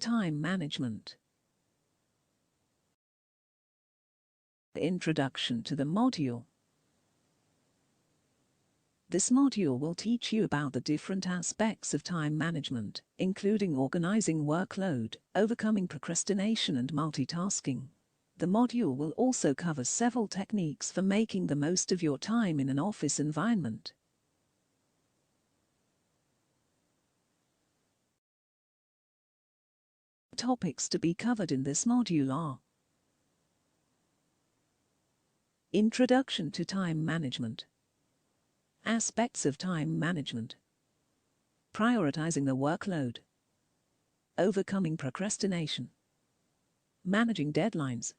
time management. Introduction to the module. This module will teach you about the different aspects of time management, including organizing workload, overcoming procrastination and multitasking. The module will also cover several techniques for making the most of your time in an office environment. Topics to be covered in this module are: Introduction to time management, aspects of time management, prioritizing the workload, overcoming procrastination, managing deadlines,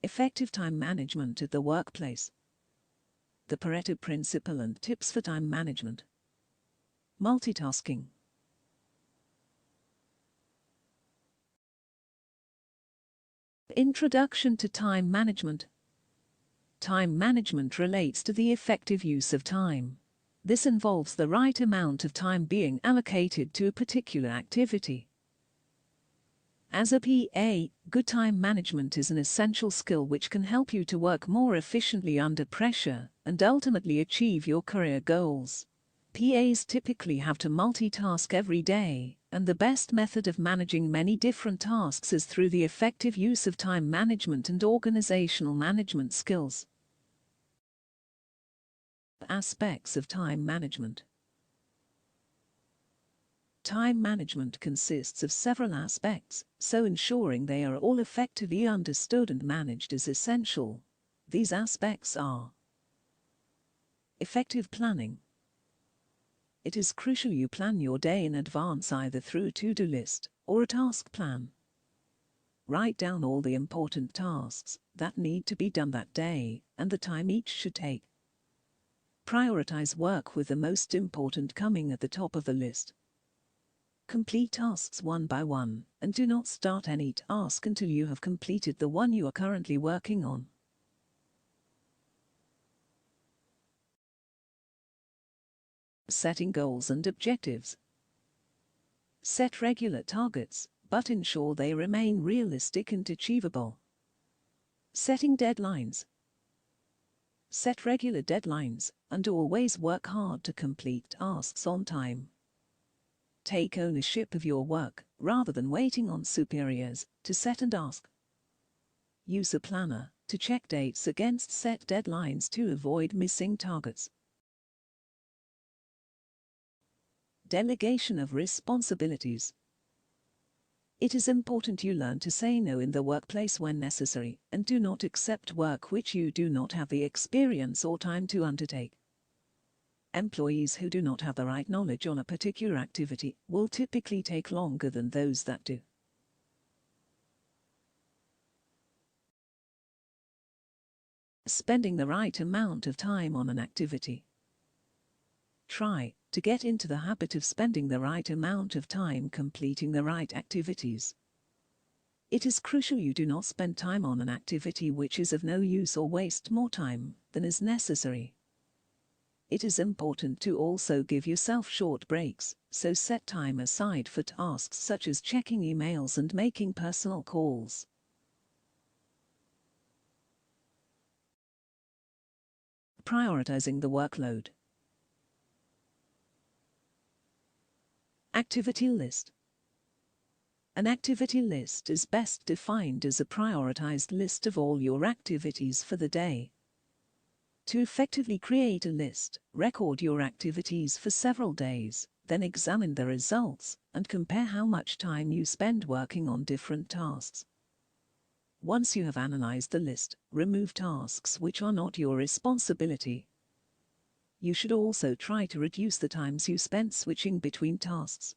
effective time management at the workplace, the Pareto principle and tips for time management, multitasking. Introduction to time management. Time management relates to the effective use of time. This involves the right amount of time being allocated to a particular activity. As a PA, good time management is an essential skill which can help you to work more efficiently under pressure and ultimately achieve your career goals. PAs typically have to multitask every day, and the best method of managing many different tasks is through the effective use of time management and organizational management skills. Aspects of time management. Time management consists of several aspects, so ensuring they are all effectively understood and managed is essential. These aspects are: effective planning. It is crucial you plan your day in advance either through a to-do list or a task plan. Write down all the important tasks that need to be done that day and the time each should take. Prioritize work with the most important coming at the top of the list. Complete tasks one by one and do not start any task until you have completed the one you are currently working on. Setting goals and objectives. Set regular targets, but ensure they remain realistic and achievable. Setting deadlines. Set regular deadlines and always work hard to complete tasks on time. Take ownership of your work rather than waiting on superiors to set and ask. Use a planner to check dates against set deadlines to avoid missing targets. Delegation of responsibilities. It is important you learn to say no in the workplace when necessary, and do not accept work which you do not have the experience or time to undertake. Employees who do not have the right knowledge on a particular activity will typically take longer than those that do. Spending the right amount of time on an activity. Try to get into the habit of spending the right amount of time completing the right activities. It is crucial you do not spend time on an activity which is of no use or waste more time than is necessary. It is important to also give yourself short breaks, so set time aside for tasks such as checking emails and making personal calls. Prioritizing the workload. Activity list. An activity list is best defined as a prioritized list of all your activities for the day. To effectively create a list, record your activities for several days, then examine the results and compare how much time you spend working on different tasks. Once you have analyzed the list, remove tasks which are not your responsibility. You should also try to reduce the times you spend switching between tasks.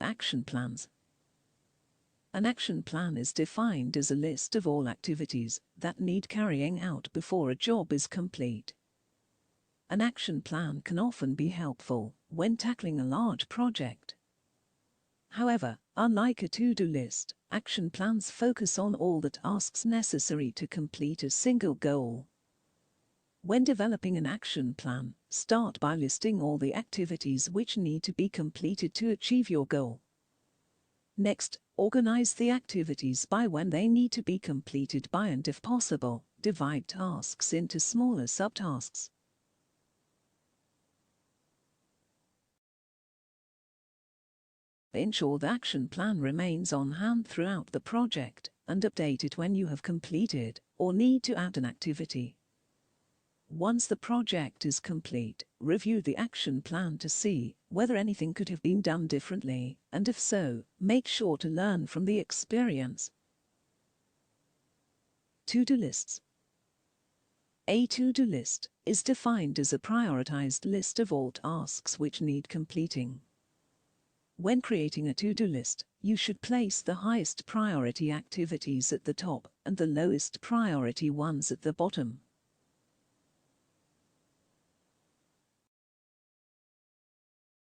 Action plans. An action plan is defined as a list of all activities that need carrying out before a job is complete. An action plan can often be helpful when tackling a large project. However, unlike a to-do list, action plans focus on all the tasks necessary to complete a single goal. When developing an action plan, start by listing all the activities which need to be completed to achieve your goal. Next, organize the activities by when they need to be completed by, and if possible, divide tasks into smaller subtasks. Ensure the action plan remains on hand throughout the project, and update it when you have completed or need to add an activity. Once the project is complete, review the action plan to see whether anything could have been done differently, and if so, make sure to learn from the experience. To-do lists. A to-do list is defined as a prioritized list of all tasks which need completing. When creating a to-do list, you should place the highest priority activities at the top and the lowest priority ones at the bottom.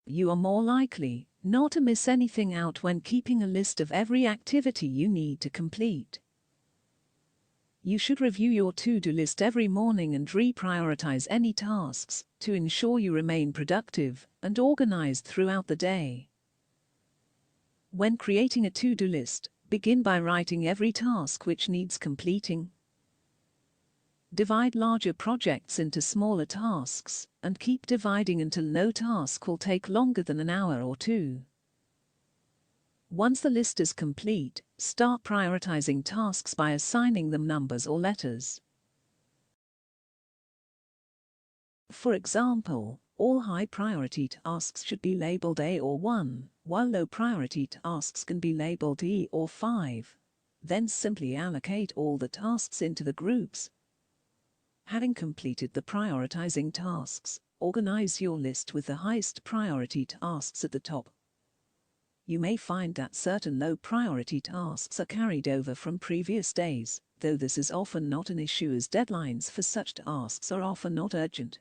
You are more likely not to miss anything out when keeping a list of every activity you need to complete. You should review your to-do list every morning and reprioritize any tasks to ensure you remain productive and organized throughout the day. When creating a to-do list, begin by writing every task which needs completing. Divide larger projects into smaller tasks, and keep dividing until no task will take longer than an hour or two. Once the list is complete, start prioritizing tasks by assigning them numbers or letters. For example, all high-priority tasks should be labeled A or 1, while low-priority tasks can be labeled E or 5. Then simply allocate all the tasks into the groups. Having completed the prioritizing tasks, organize your list with the highest priority tasks at the top. You may find that certain low-priority tasks are carried over from previous days, though this is often not an issue as deadlines for such tasks are often not urgent.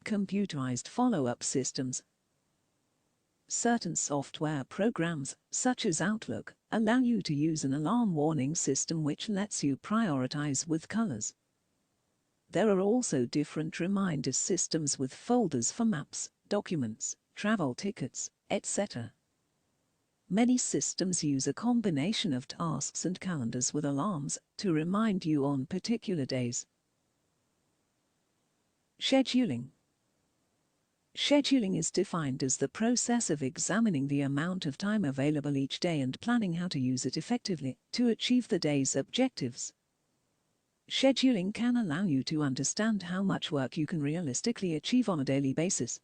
Computerized follow-up systems. Certain software programs, such as Outlook, allow you to use an alarm warning system which lets you prioritize with colors. There are also different reminder systems with folders for maps, documents, travel tickets, etc. Many systems use a combination of tasks and calendars with alarms to remind you on particular days. Scheduling. Scheduling is defined as the process of examining the amount of time available each day and planning how to use it effectively to achieve the day's objectives. Scheduling can allow you to understand how much work you can realistically achieve on a daily basis.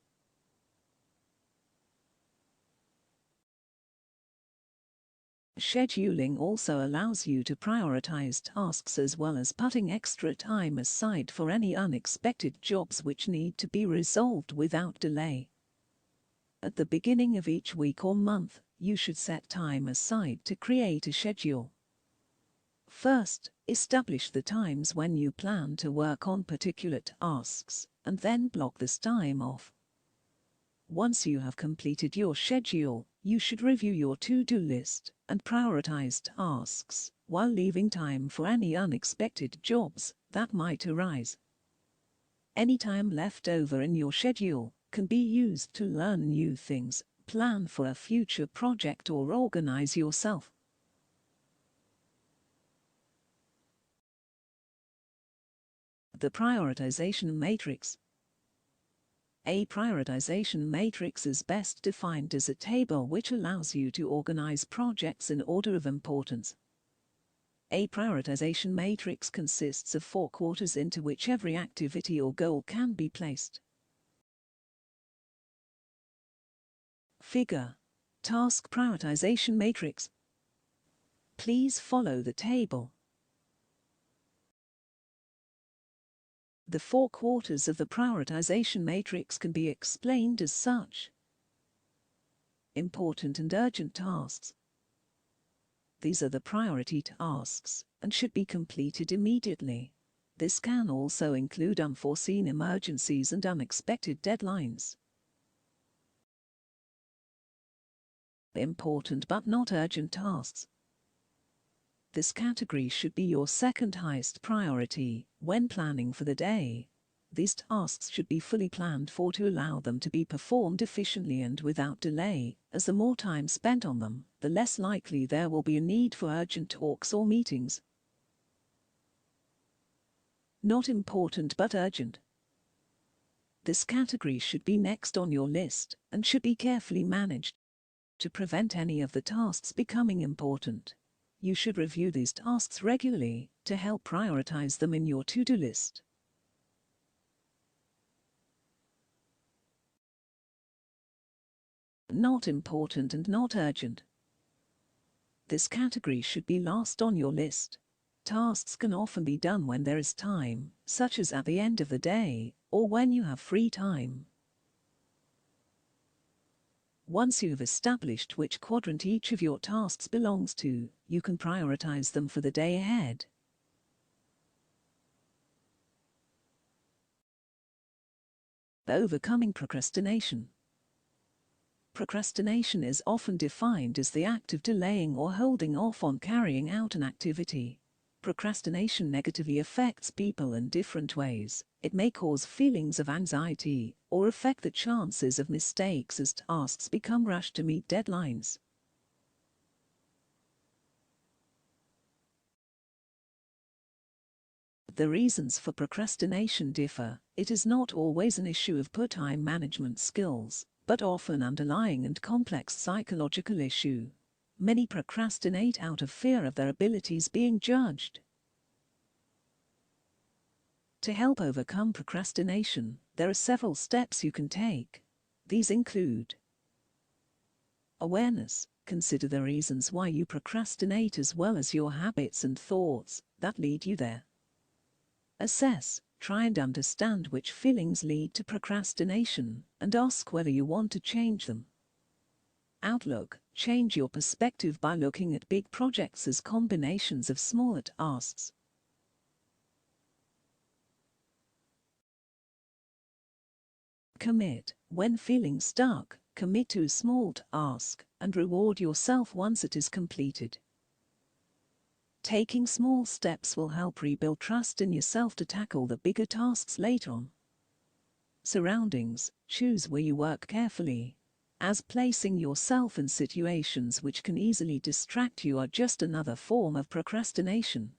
Scheduling also allows you to prioritize tasks as well as putting extra time aside for any unexpected jobs which need to be resolved without delay. At the beginning of each week or month, you should set time aside to create a schedule. First, establish the times when you plan to work on particular tasks, and then block this time off. Once you have completed your schedule, you should review your to-do list and prioritize tasks, while leaving time for any unexpected jobs that might arise. Any time left over in your schedule can be used to learn new things, plan for a future project, or organize yourself. The prioritization matrix. A prioritization matrix is best defined as a table which allows you to organize projects in order of importance. A prioritization matrix consists of 4 quarters into which every activity or goal can be placed. Figure. Task prioritization matrix. Please follow the table. The 4 quarters of the prioritization matrix can be explained as such. Important and urgent tasks. These are the priority tasks and should be completed immediately. This can also include unforeseen emergencies and unexpected deadlines. Important but not urgent tasks. This category should be your second highest priority when planning for the day. These tasks should be fully planned for to allow them to be performed efficiently and without delay, as the more time spent on them, the less likely there will be a need for urgent talks or meetings. Not important but urgent. This category should be next on your list and should be carefully managed to prevent any of the tasks becoming important. You should review these tasks regularly to help prioritize them in your to-do list. Not important and not urgent. This category should be last on your list. Tasks can often be done when there is time, such as at the end of the day, or when you have free time. Once you've established which quadrant each of your tasks belongs to, you can prioritize them for the day ahead. Overcoming procrastination. Procrastination is often defined as the act of delaying or holding off on carrying out an activity. Procrastination negatively affects people in different ways. It may cause feelings of anxiety or affect the chances of mistakes as tasks become rushed to meet deadlines. The reasons for procrastination differ. It is not always an issue of poor time management skills, but often underlying and complex psychological issue. Many procrastinate out of fear of their abilities being judged. To help overcome procrastination, there are several steps you can take. These include awareness. Consider the reasons why you procrastinate as well as your habits and thoughts that lead you there. Assess. Try and understand which feelings lead to procrastination and ask whether you want to change them. Outlook. Change your perspective by looking at big projects as combinations of smaller tasks. Commit. When feeling stuck, commit to a small task and reward yourself once it is completed. Taking small steps will help rebuild trust in yourself to tackle the bigger tasks later on. Surroundings. Choose where you work carefully, as placing yourself in situations which can easily distract you are just another form of procrastination.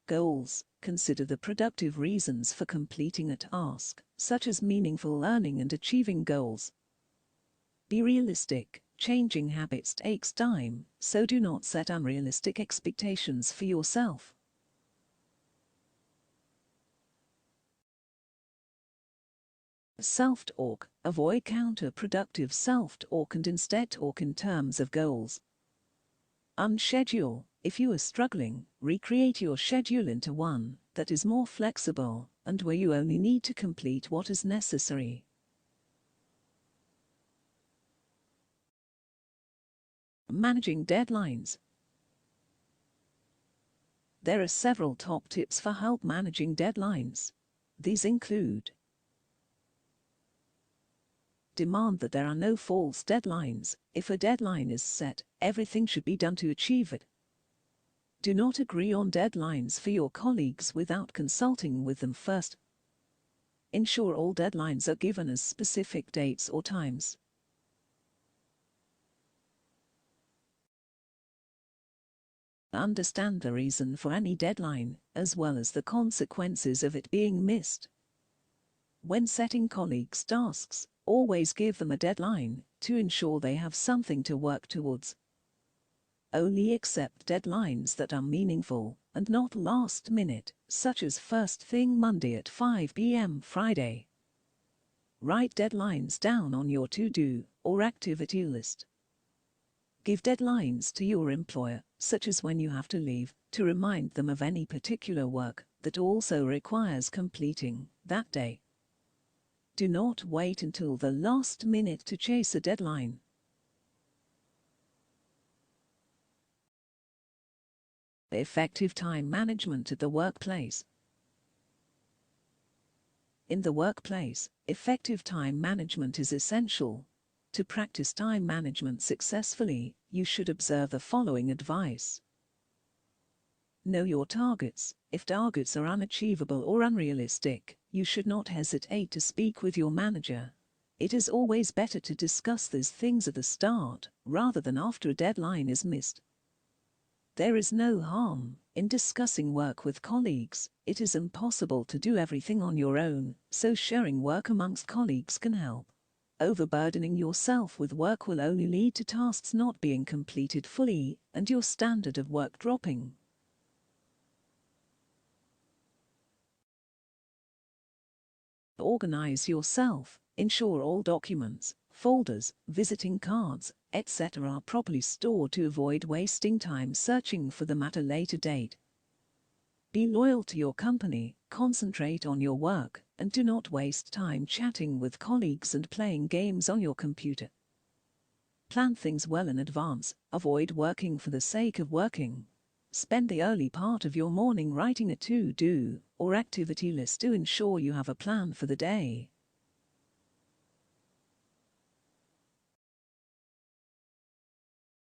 Goals. Consider the productive reasons for completing a task, such as meaningful learning and achieving goals. Be realistic. Changing habits takes time, so do not set unrealistic expectations for yourself. Self-talk. Avoid counterproductive self-talk and instead talk in terms of goals. Unschedule. If you are struggling, recreate your schedule into one that is more flexible and where you only need to complete what is necessary. Managing deadlines. There are several top tips for help managing deadlines. These include: demand that there are no false deadlines. If a deadline is set, everything should be done to achieve it. Do not agree on deadlines for your colleagues without consulting with them first. Ensure all deadlines are given as specific dates or times. Understand the reason for any deadline, as well as the consequences of it being missed. When setting colleagues' tasks, always give them a deadline to ensure they have something to work towards. Only accept deadlines that are meaningful and not last minute, such as first thing Monday at 5 p.m. Friday. Write deadlines down on your to-do or activity list. Give deadlines to your employer, such as when you have to leave, to remind them of any particular work that also requires completing that day. Do not wait until the last minute to chase a deadline. Effective time management at the workplace. In the workplace, effective time management is essential. To practice time management successfully, you should observe the following advice. Know your targets. If targets are unachievable or unrealistic, you should not hesitate to speak with your manager. It is always better to discuss these things at the start, rather than after a deadline is missed. There is no harm in discussing work with colleagues. It is impossible to do everything on your own, so sharing work amongst colleagues can help. Overburdening yourself with work will only lead to tasks not being completed fully and your standard of work dropping. Organize yourself. Ensure all documents, folders, visiting cards, etc. are properly stored to avoid wasting time searching for them at a later date. Be loyal to your company, concentrate on your work, and do not waste time chatting with colleagues and playing games on your computer. Plan things well in advance. Avoid working for the sake of working. Spend the early part of your morning writing a to-do or activity list to ensure you have a plan for the day.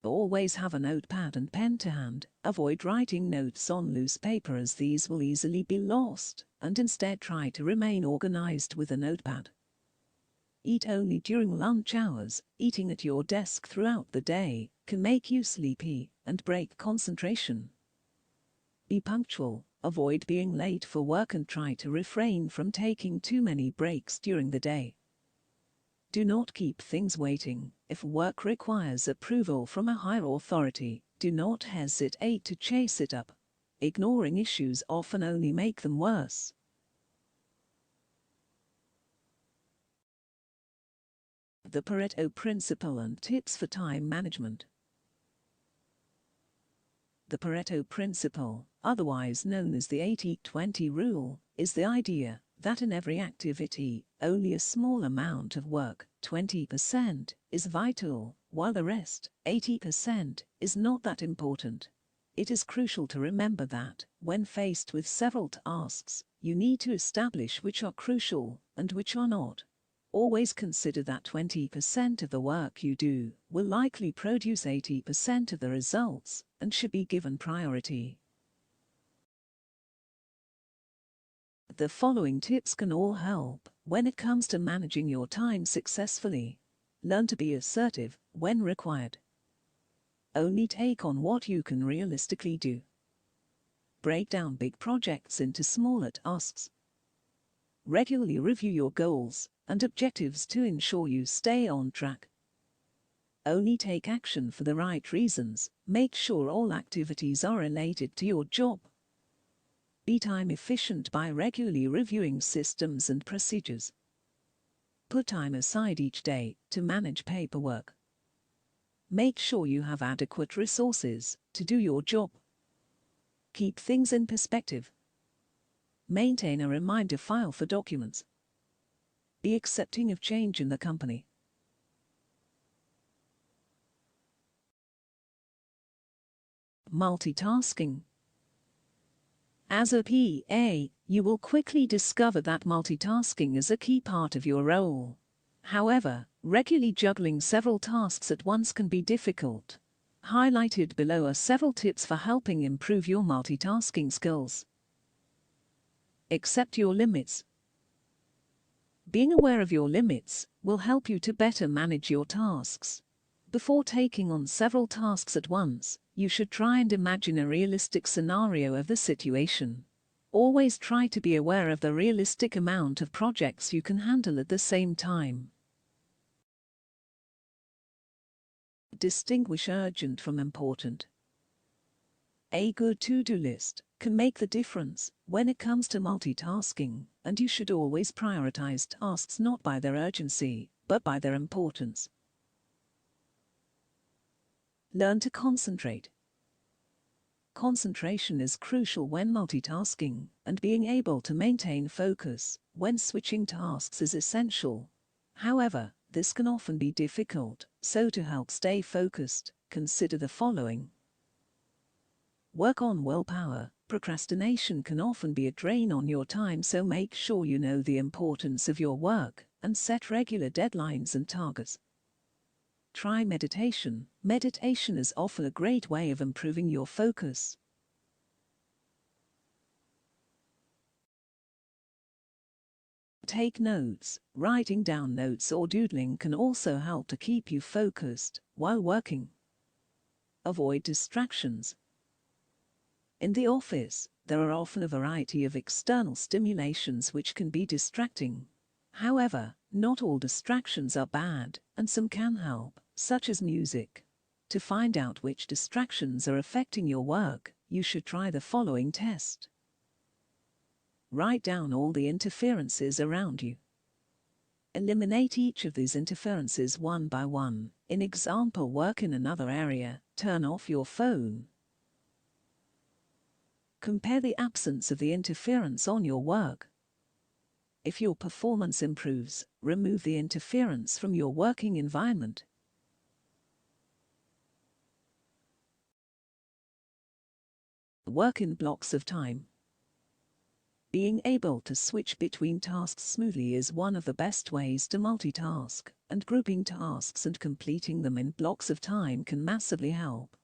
Always have a notepad and pen to hand. Avoid writing notes on loose paper as these will easily be lost, and instead try to remain organized with a notepad. Eat only during lunch hours. Eating at your desk throughout the day can make you sleepy and break concentration. Be punctual. Avoid being late for work and try to refrain from taking too many breaks during the day. Do not keep things waiting. If work requires approval from a higher authority, do not hesitate to chase it up. Ignoring issues often only make them worse. The Pareto Principle and Tips for Time Management. The Pareto Principle, otherwise known as the 80-20 rule, is the idea that in every activity, only a small amount of work, 20%, is vital, while the rest, 80%, is not that important. It is crucial to remember that, when faced with several tasks, you need to establish which are crucial and which are not. Always consider that 20% of the work you do will likely produce 80% of the results and should be given priority. The following tips can all help when it comes to managing your time successfully. Learn to be assertive when required. Only take on what you can realistically do. Break down big projects into smaller tasks. Regularly review your goals and objectives to ensure you stay on track. Only take action for the right reasons. Make sure all activities are related to your job. Be time efficient by regularly reviewing systems and procedures. Put time aside each day to manage paperwork. Make sure you have adequate resources to do your job. Keep things in perspective. Maintain a reminder file for documents. Be accepting of change in the company. Multitasking. As a PA, you will quickly discover that multitasking is a key part of your role. However, regularly juggling several tasks at once can be difficult. Highlighted below are several tips for helping improve your multitasking skills. Accept your limits. Being aware of your limits will help you to better manage your tasks. Before taking on several tasks at once, you should try and imagine a realistic scenario of the situation. Always try to be aware of the realistic amount of projects you can handle at the same time. Distinguish urgent from important. A good to-do list can make the difference when it comes to multitasking, and you should always prioritize tasks not by their urgency, but by their importance. Learn to concentrate. Concentration is crucial when multitasking, and being able to maintain focus when switching tasks is essential. However, this can often be difficult, so to help stay focused, consider the following. Work on willpower. Procrastination can often be a drain on your time, so make sure you know the importance of your work and set regular deadlines and targets. Try meditation. Meditation is often a great way of improving your focus. Take notes. Writing down notes or doodling can also help to keep you focused while working. Avoid distractions. In the office, there are often a variety of external stimulations which can be distracting. However, not all distractions are bad, and some can help, such as music. To find out which distractions are affecting your work, you should try the following test. Write down all the interferences around you. Eliminate each of these interferences one by one. In example, work in another area, turn off your phone. Compare the absence of the interference on your work. If your performance improves, remove the interference from your working environment. Work in blocks of time. Being able to switch between tasks smoothly is one of the best ways to multitask, and grouping tasks and completing them in blocks of time can massively help.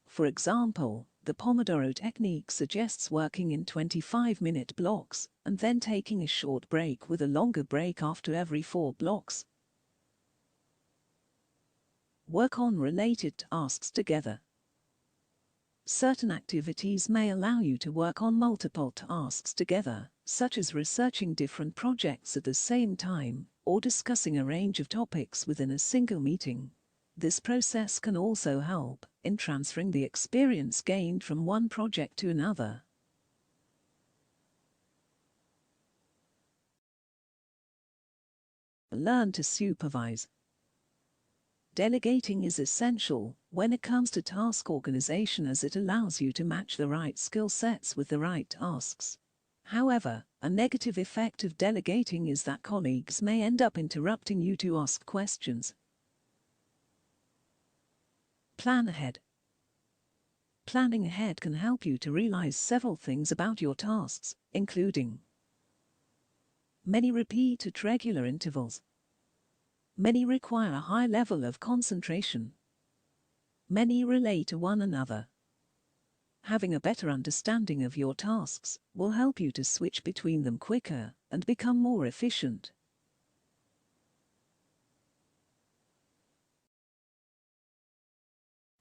For example, the Pomodoro technique suggests working in 25-minute blocks and then taking a short break with a longer break after every 4 blocks. Work on related tasks together. Certain activities may allow you to work on multiple tasks together, such as researching different projects at the same time or discussing a range of topics within a single meeting. This process can also help in transferring the experience gained from one project to another. Learn to supervise. Delegating is essential when it comes to task organization, as it allows you to match the right skill sets with the right tasks. However, a negative effect of delegating is that colleagues may end up interrupting you to ask questions. Plan ahead. Planning ahead can help you to realize several things about your tasks, including many repeat at regular intervals. Many require a high level of concentration. Many relate to one another. Having a better understanding of your tasks will help you to switch between them quicker and become more efficient.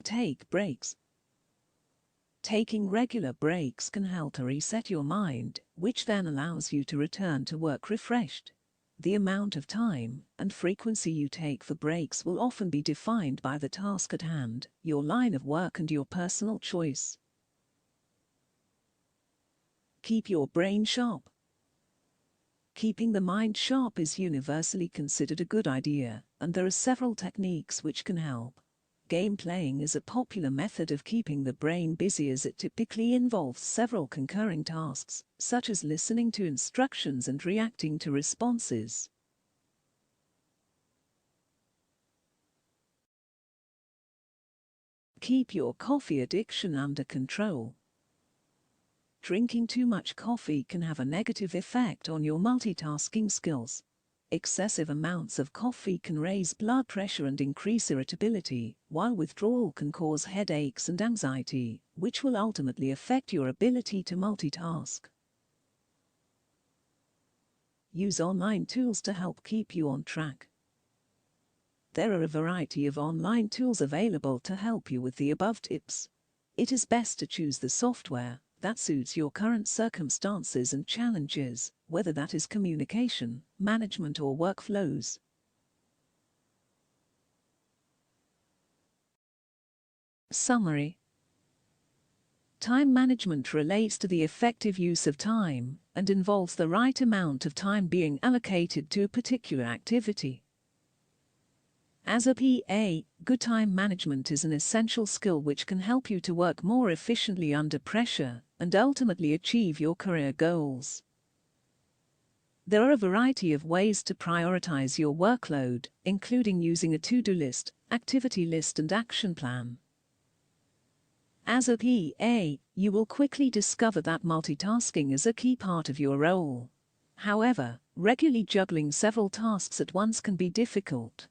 Take breaks. Taking regular breaks can help to reset your mind, which then allows you to return to work refreshed. The amount of time and frequency you take for breaks will often be defined by the task at hand, your line of work, and your personal choice. Keep your brain sharp. Keeping the mind sharp is universally considered a good idea, and there are several techniques which can help. Game playing is a popular method of keeping the brain busy, as it typically involves several concurring tasks, such as listening to instructions and reacting to responses. Keep your coffee addiction under control. Drinking too much coffee can have a negative effect on your multitasking skills. Excessive amounts of coffee can raise blood pressure and increase irritability, while withdrawal can cause headaches and anxiety, which will ultimately affect your ability to multitask. Use online tools to help keep you on track. There are a variety of online tools available to help you with the above tips. It is best to choose the software that suits your current circumstances and challenges, whether that is communication, management, or workflows. Summary. Time management relates to the effective use of time and involves the right amount of time being allocated to a particular activity. As a PA, good time management is an essential skill which can help you to work more efficiently under pressure and ultimately achieve your career goals. There are a variety of ways to prioritize your workload, including using a to-do list, activity list, and action plan. As a PA, you will quickly discover that multitasking is a key part of your role. However, regularly juggling several tasks at once can be difficult.